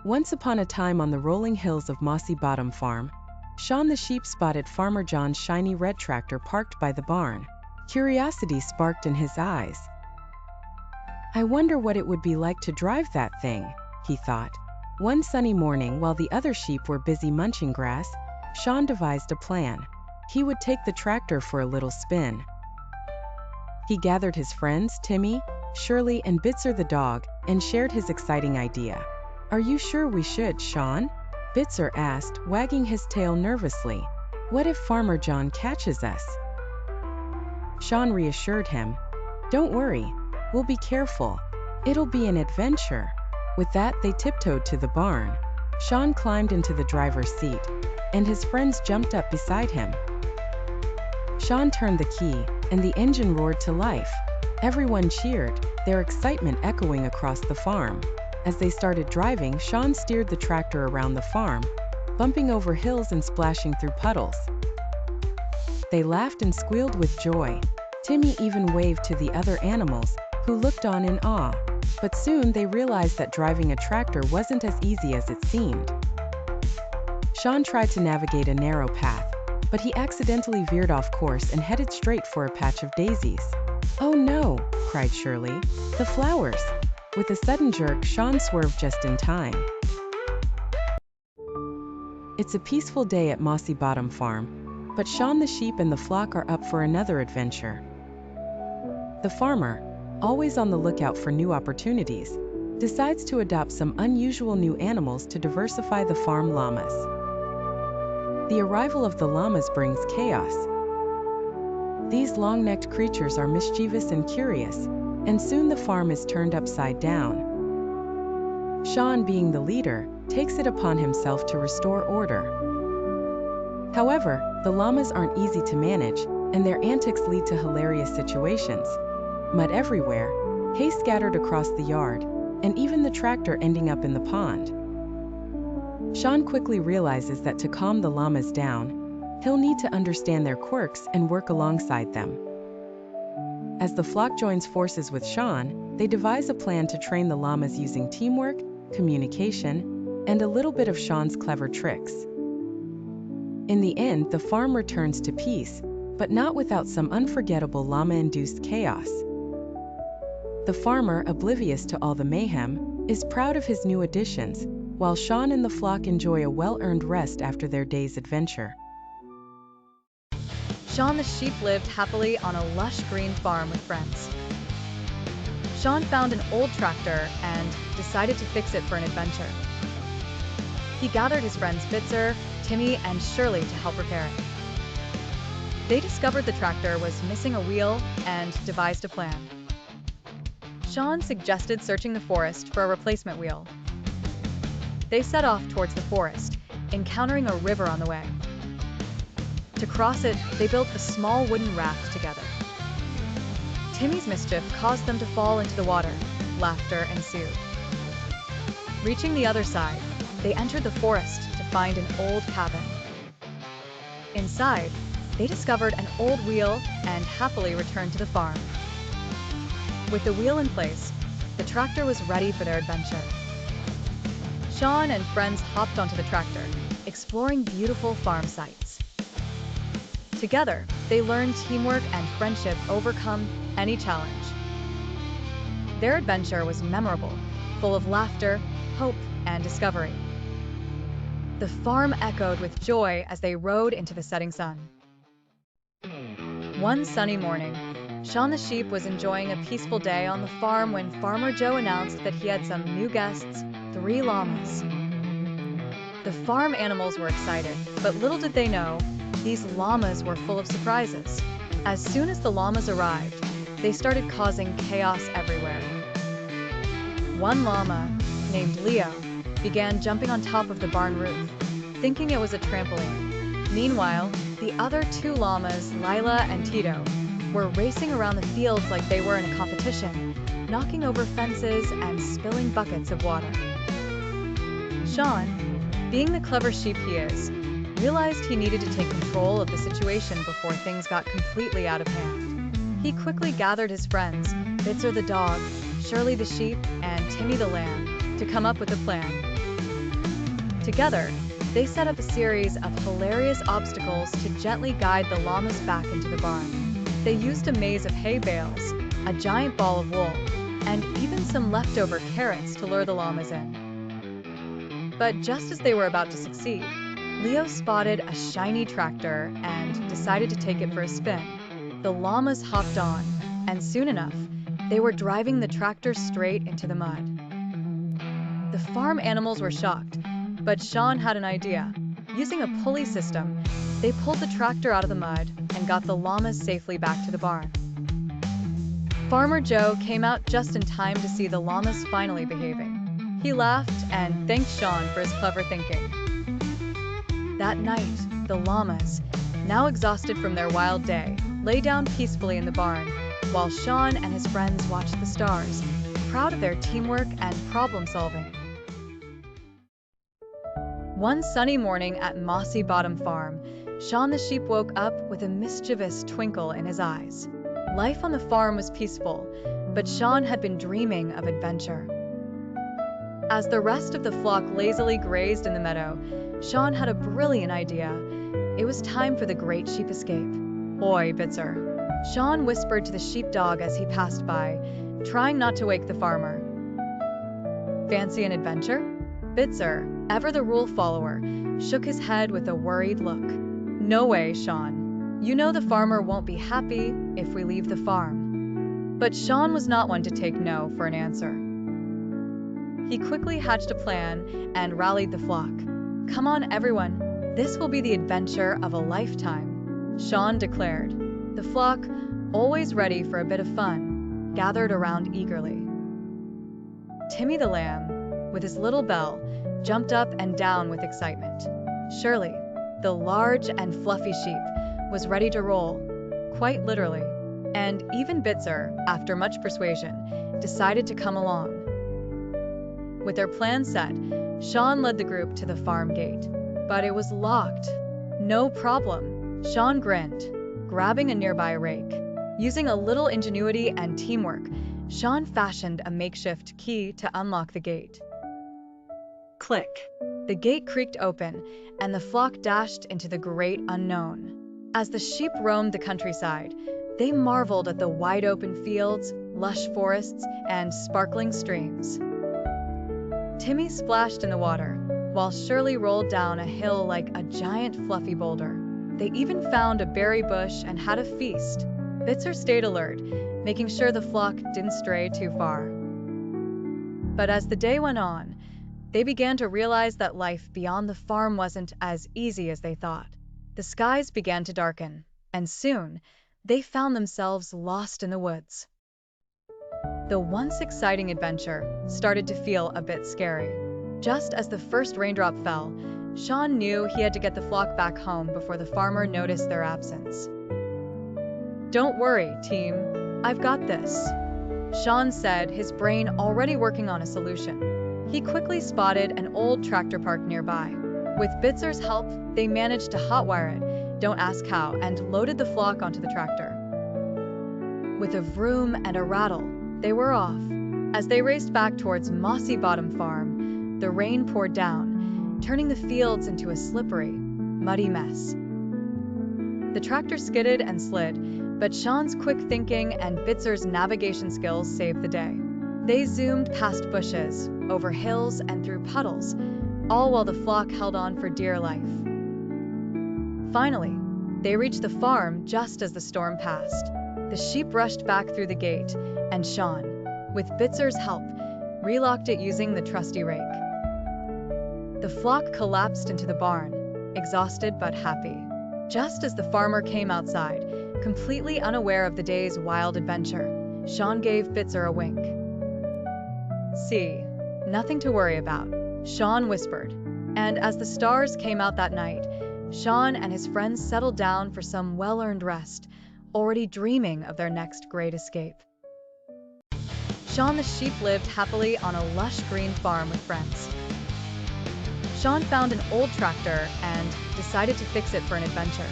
Once upon a time on the rolling hills of Mossy Bottom Farm, Shaun the Sheep spotted Farmer John's shiny red tractor parked by the barn. Curiosity sparked in his eyes. "I wonder what it would be like to drive that thing," he thought. One sunny morning, while the other sheep were busy munching grass, Shaun devised a plan. He would take the tractor for a little spin. He gathered his friends, Timmy, Shirley, and Bitzer the dog, and shared his exciting idea. "Are you sure we should, Shaun?" Bitzer asked, wagging his tail nervously. "What if Farmer John catches us?" Shaun reassured him. "Don't worry, we'll be careful. It'll be an adventure." With that, they tiptoed to the barn. Shaun climbed into the driver's seat, and his friends jumped up beside him. Shaun turned the key, and the engine roared to life. Everyone cheered, their excitement echoing across the farm. As they started driving, Shaun steered the tractor around the farm, bumping over hills and splashing through puddles. They laughed and squealed with joy. Timmy even waved to the other animals, who looked on in awe. But soon they realized that driving a tractor wasn't as easy as it seemed. Shaun tried to navigate a narrow path, but he accidentally veered off course and headed straight for a patch of daisies. "Oh no!" cried Shirley. "The flowers!" With a sudden jerk, Shaun swerved just in time. It's a peaceful day at Mossy Bottom Farm, but Shaun the sheep and the flock are up for another adventure. The farmer, always on the lookout for new opportunities, decides to adopt some unusual new animals to diversify the farm. Llamas. The arrival of the llamas brings chaos. These long-necked creatures are mischievous and curious, and soon the farm is turned upside down. Shaun, being the leader, takes it upon himself to restore order. However, the llamas aren't easy to manage, and their antics lead to hilarious situations. Mud everywhere, hay scattered across the yard, and even the tractor ending up in the pond. Shaun quickly realizes that to calm the llamas down, he'll need to understand their quirks and work alongside them. As the flock joins forces with Shaun, they devise a plan to train the llamas using teamwork, communication, and a little bit of Shaun's clever tricks. In the end, the farm returns to peace, but not without some unforgettable llama-induced chaos. The farmer, oblivious to all the mayhem, is proud of his new additions, while Shaun and the flock enjoy a well-earned rest after their day's adventure. Shaun the sheep lived happily on a lush green farm with friends. Shaun found an old tractor and decided to fix it for an adventure. He gathered his friends Bitzer, Timmy, and Shirley to help repair it. They discovered the tractor was missing a wheel and devised a plan. Shaun suggested searching the forest for a replacement wheel. They set off towards the forest, encountering a river on the way. To cross it, they built a small wooden raft together. Timmy's mischief caused them to fall into the water. Laughter ensued. Reaching the other side, they entered the forest to find an old cabin. Inside, they discovered an old wheel and happily returned to the farm. With the wheel in place, the tractor was ready for their adventure. Shaun and friends hopped onto the tractor, exploring beautiful farm sights. Together, they learned teamwork and friendship overcome any challenge. Their adventure was memorable, full of laughter, hope, and discovery. The farm echoed with joy as they rode into the setting sun. One sunny morning, Shaun the sheep was enjoying a peaceful day on the farm when Farmer Joe announced that he had some new guests, 3 llamas. The farm animals were excited, but little did they know, these llamas were full of surprises. As soon as the llamas arrived, they started causing chaos everywhere. One llama, named Leo, began jumping on top of the barn roof, thinking it was a trampoline. Meanwhile, the other 2 llamas, Lila and Tito, were racing around the fields like they were in a competition, knocking over fences and spilling buckets of water. Shaun, being the clever sheep he is, realized he needed to take control of the situation before things got completely out of hand. He quickly gathered his friends, Bitzer the dog, Shirley the sheep, and Timmy the lamb, to come up with a plan. Together, they set up a series of hilarious obstacles to gently guide the llamas back into the barn. They used a maze of hay bales, a giant ball of wool, and even some leftover carrots to lure the llamas in. But just as they were about to succeed, Leo spotted a shiny tractor and decided to take it for a spin. The llamas hopped on, and soon enough, they were driving the tractor straight into the mud. The farm animals were shocked, but Shaun had an idea. Using a pulley system, they pulled the tractor out of the mud and got the llamas safely back to the barn. Farmer Joe came out just in time to see the llamas finally behaving. He laughed and thanked Shaun for his clever thinking. That night, the llamas, now exhausted from their wild day, lay down peacefully in the barn, while Shaun and his friends watched the stars, proud of their teamwork and problem-solving. One sunny morning at Mossy Bottom Farm, Shaun the Sheep woke up with a mischievous twinkle in his eyes. Life on the farm was peaceful, but Shaun had been dreaming of adventure. As the rest of the flock lazily grazed in the meadow, Shaun had a brilliant idea. It was time for the great sheep escape. "Oi, Bitzer," Shaun whispered to the sheepdog as he passed by, trying not to wake the farmer. "Fancy an adventure?" Bitzer, ever the rule follower, shook his head with a worried look. "No way, Shaun. You know the farmer won't be happy if we leave the farm." But Shaun was not one to take no for an answer. He quickly hatched a plan and rallied the flock. "Come on, everyone. This will be the adventure of a lifetime," Shaun declared. The flock, always ready for a bit of fun, gathered around eagerly. Timmy the lamb, with his little bell, jumped up and down with excitement. Shirley, the large and fluffy sheep, was ready to roll, quite literally. And even Bitzer, after much persuasion, decided to come along. With their plan set, Shaun led the group to the farm gate, but it was locked. "No problem," Shaun grinned, grabbing a nearby rake. Using a little ingenuity and teamwork, Shaun fashioned a makeshift key to unlock the gate. Click. The gate creaked open, and the flock dashed into the great unknown. As the sheep roamed the countryside, they marveled at the wide-open fields, lush forests, and sparkling streams. Timmy splashed in the water, while Shirley rolled down a hill like a giant fluffy boulder. They even found a berry bush and had a feast. Bitzer stayed alert, making sure the flock didn't stray too far. But as the day went on, they began to realize that life beyond the farm wasn't as easy as they thought. The skies began to darken, and soon, they found themselves lost in the woods. The once exciting adventure started to feel a bit scary. Just as the first raindrop fell, Shaun knew he had to get the flock back home before the farmer noticed their absence. "Don't worry, team. I've got this," Shaun said, his brain already working on a solution. He quickly spotted an old tractor park nearby. With Bitzer's help, they managed to hotwire it, don't ask how, and loaded the flock onto the tractor. With a vroom and a rattle, they were off. As they raced back towards Mossy Bottom Farm, the rain poured down, turning the fields into a slippery, muddy mess. The tractor skidded and slid, but Shaun's quick thinking and Bitzer's navigation skills saved the day. They zoomed past bushes, over hills, and through puddles, all while the flock held on for dear life. Finally, they reached the farm just as the storm passed. The sheep rushed back through the gate, and Shaun, with Bitzer's help, relocked it using the trusty rake. The flock collapsed into the barn, exhausted but happy. Just as the farmer came outside, completely unaware of the day's wild adventure, Shaun gave Bitzer a wink. "See, nothing to worry about," Shaun whispered. And as the stars came out that night, Shaun and his friends settled down for some well-earned rest, already dreaming of their next great escape. Shaun the Sheep lived happily on a lush green farm with friends. Shaun found an old tractor and decided to fix it for an adventure.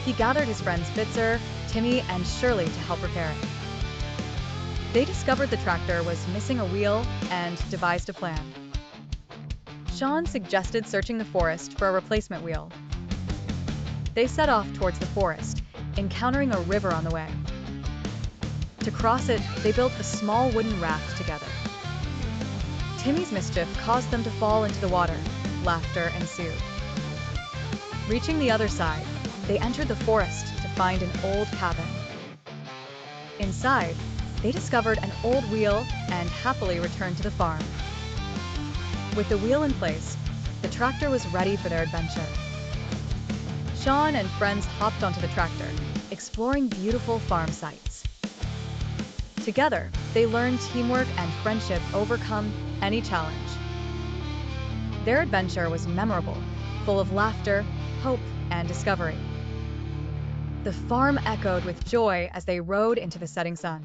He gathered his friends Bitzer, Timmy, and Shirley to help repair it. They discovered the tractor was missing a wheel and devised a plan. Shaun suggested searching the forest for a replacement wheel. They set off towards the forest, encountering a river on the way. To cross it, they built a small wooden raft together. Timmy's mischief caused them to fall into the water. Laughter ensued. Reaching the other side, they entered the forest to find an old cabin. Inside, they discovered an old wheel and happily returned to the farm. With the wheel in place, the tractor was ready for their adventure. Shaun and friends hopped onto the tractor, exploring beautiful farm sights. Together, they learned teamwork and friendship overcome any challenge. Their adventure was memorable, full of laughter, hope, and discovery. The farm echoed with joy as they rode into the setting sun.